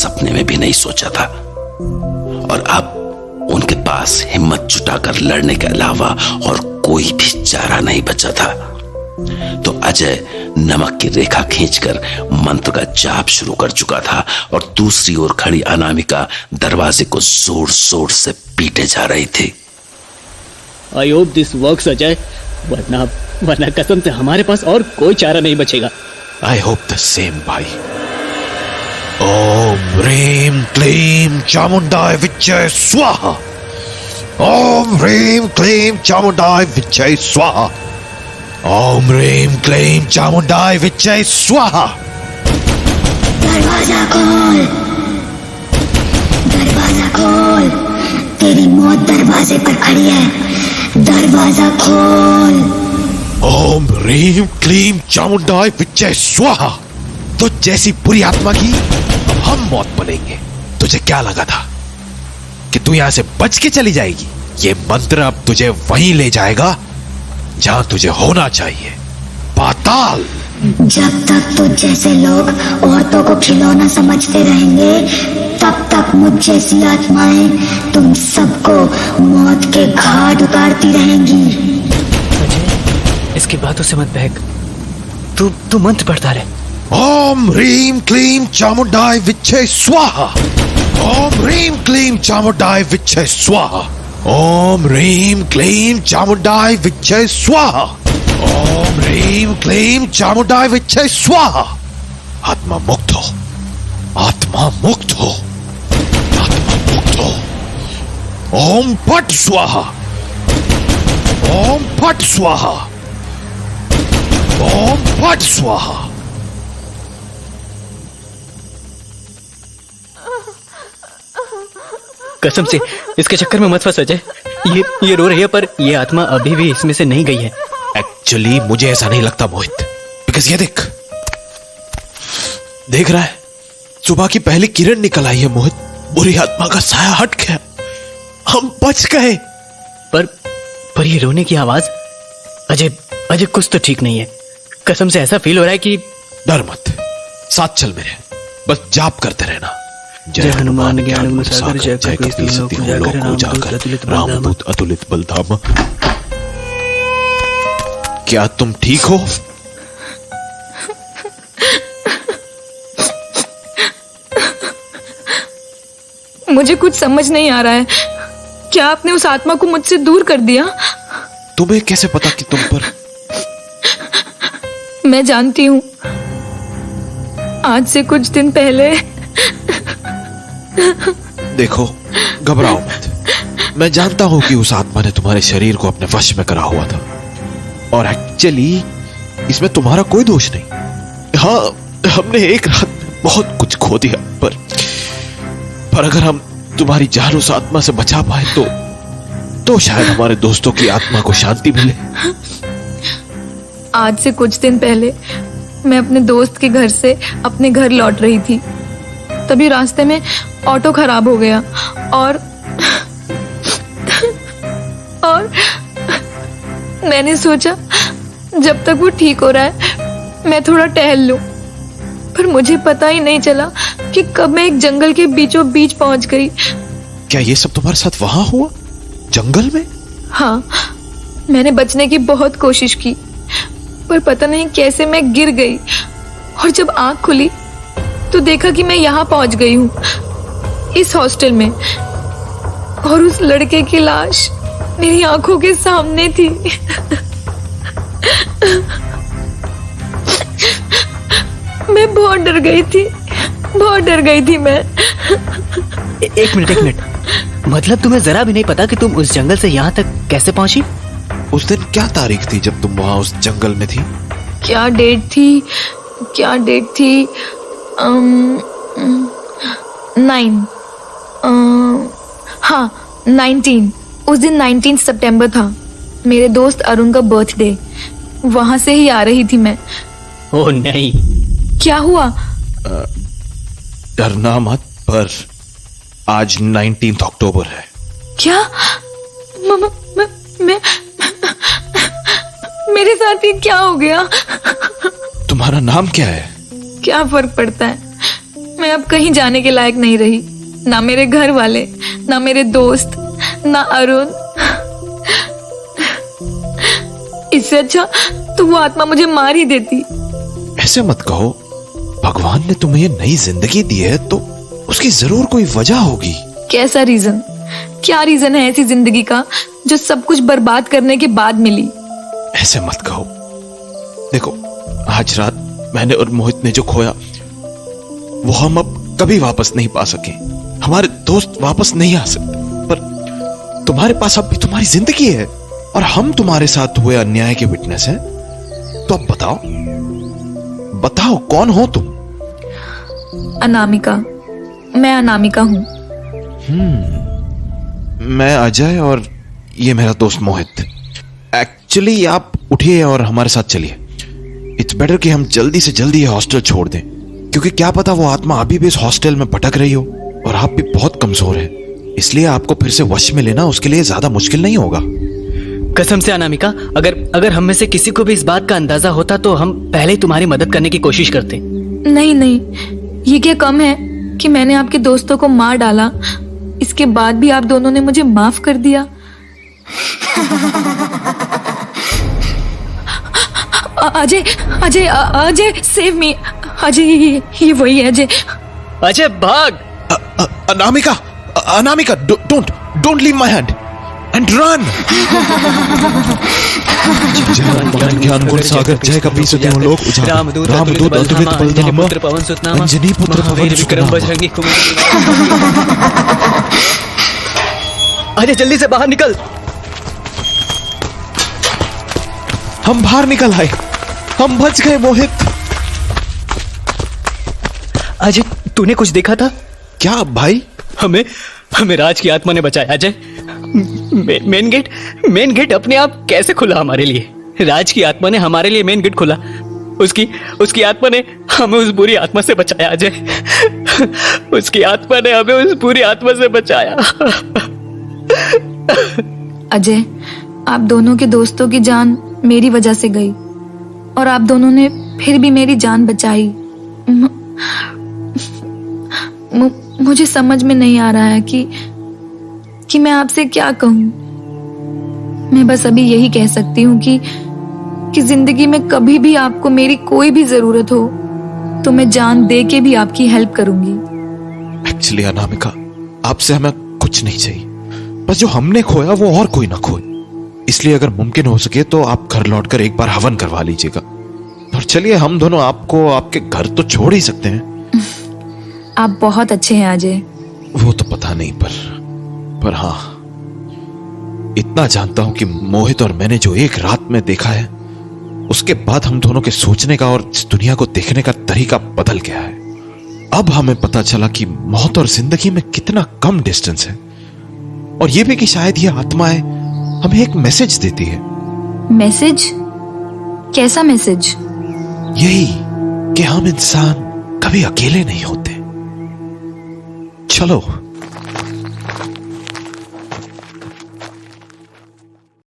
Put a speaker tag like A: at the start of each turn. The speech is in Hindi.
A: सपने में भी नहीं सोचा था। और अब उनके पास हिम्मत जुटाकर लड़ने के अलावा और कोई भी चारा नहीं बचा था। तो अजय नमक की रेखा खींचकर मंत्र का जाप शुरू कर चुका था और दूसरी ओर खड़ी अनामिका दरवाजे को जोर जोर से पीटे जा रही थी।
B: I hope this works Ajay, वरना कसम से हमारे पास और कोई चारा नहीं बचेगा।
C: आई होप द सेम भाई। ओम ह्रीं क्लीं चामुंडाय विच्चे स्वाहा। ओम ह्रीं क्लीं चामुंडाय विच्चे स्वाहा। ओम ह्रीं क्लीं चामुंडाय विच्चे स्वाहा।
D: दरवाजा खोल, दरवाजा खोल, तेरी मौत दरवाजे पर खड़ी है, दरवाजा खोल।
C: ओम ह्रीं क्लीं चामुंडाय विच्चे स्वाहा। तो जैसी बुरी आत्मा की अब हम मौत बनेंगे। तुझे क्या लगा था कि तू यहां से बच के चली जाएगी? ये मंत्र अब तुझे वहीं ले जाएगा जहां तुझे होना चाहिए, पाताल।
D: जब तक तुझ जैसे लोग औरतों को खिलौना समझते रहेंगे, तब तक मुझ जैसी आत्माएं तुम सबको मौत के घाट उतारती रहेंगी।
B: अजय, इसकी बातों से मत बहक। तू मंत्र पढ़ता रहे।
C: ओम ह्रीं क्लीं चामुंडाय विच्चे स्वाहा। ओम ह्रीं क्लीं चामुंडाय विच्चे स्वाहा। ओम ह्रीं क्लीं चामुंडाय विच्चे स्वाहा। ओम ह्रीं क्लीं चामुंडाय विच्चे स्वाहा। आत्मा मुक्त हो, आत्मा मुक्त हो, आत्मा मुक्त हो। ओम फट स्वाहा। ओम फट स्वाहा। ओम फट स्वाहा।
B: कसम से इसके चक्कर में मत फंस अजय। ये रो रही है पर ये आत्मा अभी भी इसमें से नहीं गई है।
C: एक्चुअली मुझे ऐसा नहीं लगता मोहित, बिकॉज़ ये देख रहा है, सुबह की पहली किरण निकल आई है मोहित। बुरी आत्मा का साया हट गया, हम बच गए।
B: पर ये रोने की आवाज, अजय कुछ तो ठीक नहीं है। कसम से ऐसा फील हो रहा है कि।
C: डर मत, साथ चल मेरे, बस जाप करते रहना।
B: जय हनुमान ज्ञान गुण सागर, जय
C: रामदूत अतुलित बलधामा। क्या तुम ठीक हो?
E: मुझे कुछ समझ नहीं आ रहा है। क्या आपने उस आत्मा को मुझसे दूर कर दिया?
C: तुम्हें कैसे पता कि तुम पर?
E: मैं जानती हूँ। आज से कुछ दिन पहले।
C: देखो, घबराओ मत। मैं जानता हूं कि उस आत्मा ने तुम्हारे शरीर को अपने वश में करा हुआ था, और एक्चुअली इसमें तुम्हारा कोई दोष नहीं। हाँ, हमने एक रात में बहुत कुछ खो दिया, पर अगर हम तुम्हारी जान उस आत्मा से बचा पाए तो शायद हमारे दोस्तों की आत्मा को शांति मिले।
E: आज से कुछ दिन पहले मैं अपने दोस्त के घर से अपने घर लौट रही थी। तभी रास्ते में ऑटो खराब हो गया और मैंने सोचा जब तक वो ठीक हो रहा है मैं थोड़ा टहल लूं। पर मुझे पता ही नहीं चला कि कब मैं एक जंगल के बीचों बीच पहुंच गई।
C: क्या ये सब तुम्हारे साथ वहां हुआ, जंगल में?
E: हाँ, मैंने बचने की बहुत कोशिश की, पर पता नहीं कैसे मैं गिर गई, और जब आंख खुली तो देखा कि मैं यहाँ पहुंच गई हूँ, इस हॉस्टल में, और उस लड़के की लाश मेरी आंखों के सामने थी। मैं बहुत डर गई थी, बहुत डर गई थी मैं।
B: एक मिनट, मतलब तुम्हें जरा भी नहीं पता कि तुम उस जंगल से यहाँ तक कैसे पहुंची?
C: उस दिन क्या तारीख थी जब तुम वहां उस जंगल में थी?
E: क्या डेट थी? 9 हाँ 19। उस दिन 19 सितंबर था। मेरे दोस्त अरुण का बर्थडे, वहां से ही आ रही थी मैं।
B: ओह नहीं।
E: क्या हुआ?
C: डरना मत, पर आज 19 अक्टूबर है।
E: क्या? मैं मेरे साथ ये क्या हो गया?
C: तुम्हारा नाम क्या है?
E: क्या फर्क पड़ता है? मैं अब कहीं जाने के लायक नहीं रही, ना मेरे घर वाले, ना मेरे दोस्त, ना अरुण। इससे अच्छा तो वो आत्मा मुझे मार ही देती।
C: ऐसे मत कहो, भगवान ने तुम्हें ये नई जिंदगी दी है तो उसकी जरूर कोई वजह होगी।
E: कैसा रीजन? क्या रीजन है ऐसी जिंदगी का जो सब कुछ बर्बाद करने के बाद मिली?
C: ऐसे मत कहो। देखो, आज रात मैंने और मोहित ने जो खोया वो हम अब कभी वापस नहीं पा सके। हमारे दोस्त वापस नहीं आ सकते, पर तुम्हारे पास अब भी तुम्हारी जिंदगी है और हम तुम्हारे साथ हुए अन्याय के विटनेस हैं। तो अब बताओ, बताओ कौन हो तुम?
E: अनामिका। मैं अनामिका हूँ।
C: मैं अजय और ये मेरा दोस्त मोहित। एक्चुअली आप उठिए और हमारे साथ चलिए। इट्स बेटर कि हम जल्दी से जल्दी ये हॉस्टल छोड़ दें, क्योंकि क्या पता वो आत्मा अभी भी इस हॉस्टल में भटक रही हो और आप भी बहुत कमजोर हैं। इसलिए आपको फिर से वश में लेना उसके लिए ज्यादा मुश्किल नहीं होगा।
B: कसम से अनामिका, अगर हम में से किसी को भी इस बात का अंदाजा होता तो हम पहले ही तुम्हारी मदद करने की कोशिश करते।
E: नहीं नहीं, ये क्या कम है कि मैंने आपके दोस्तों को मार डाला, इसके बाद भी आप दोनों ने मुझे माफ कर दिया। Ajay Ajay Ajay save me. अजय ये वही है अजय।
B: अजय भाग।
C: Anamika, Anamika, don't leave my hand and run. ज्ञान गुण सागर जय कपी सत्य लोक उजागर रामदूत अतुलित बलधामा
B: पवन सुतनामा
C: अंजनी पुत्र पवन
B: विक्रम
C: सुतनामा।
B: बजरंगी कुमति। अजय जल्दी से बाहर निकल।
C: हम बाहर निकल आए, हम बच गए मोहित।
B: अजय तूने कुछ देखा था?
C: क्या भाई?
B: हमें राज की आत्मा ने बचाया। अजय, मेन गेट अपने आप कैसे खुला हमारे लिए? राज की आत्मा ने हमारे लिए मेन गेट खुला। उसकी आत्मा ने हमें उस बुरी आत्मा से बचाया। अजय, उसकी आत्मा ने हमें उस बुरी आत्मा से बचाया।
E: अजय, आप दोनों के दोस्तों की जान मेरी वजह से गई और आप दोनों ने फिर भी मेरी जान बचाई। मुझे समझ में नहीं आ रहा है कि मैं आपसे क्या कहूं। मैं बस अभी यही कह सकती हूँ कि जिंदगी में कभी भी आपको मेरी कोई भी जरूरत हो तो मैं जान दे के भी आपकी हेल्प करूंगी।
C: एक्चुअली अनामिका, आपसे हमें कुछ नहीं चाहिए, बस जो हमने खोया वो और कोई ना खोए। इसलिए अगर मुमकिन हो सके तो आप घर लौटकर एक बार हवन करवा लीजिएगा। और चलिए, हम दोनों आपको आपके घर तो छोड़ ही सकते हैं।
E: आप बहुत अच्छे हैं अजय।
C: वो तो पता नहीं, पर हाँ, इतना जानता हूं कि मोहित और मैंने जो एक रात में देखा है उसके बाद हम दोनों के सोचने का और इस दुनिया को देखने का तरीका बदल गया है। अब हमें पता चला कि मौत और जिंदगी में कितना कम डिस्टेंस है, और यह भी कि शायद ये आत्माएं हमें एक मैसेज देती है।
E: मैसेज? कैसा मैसेज?
C: यही कि हम इंसान कभी अकेले नहीं होते। चलो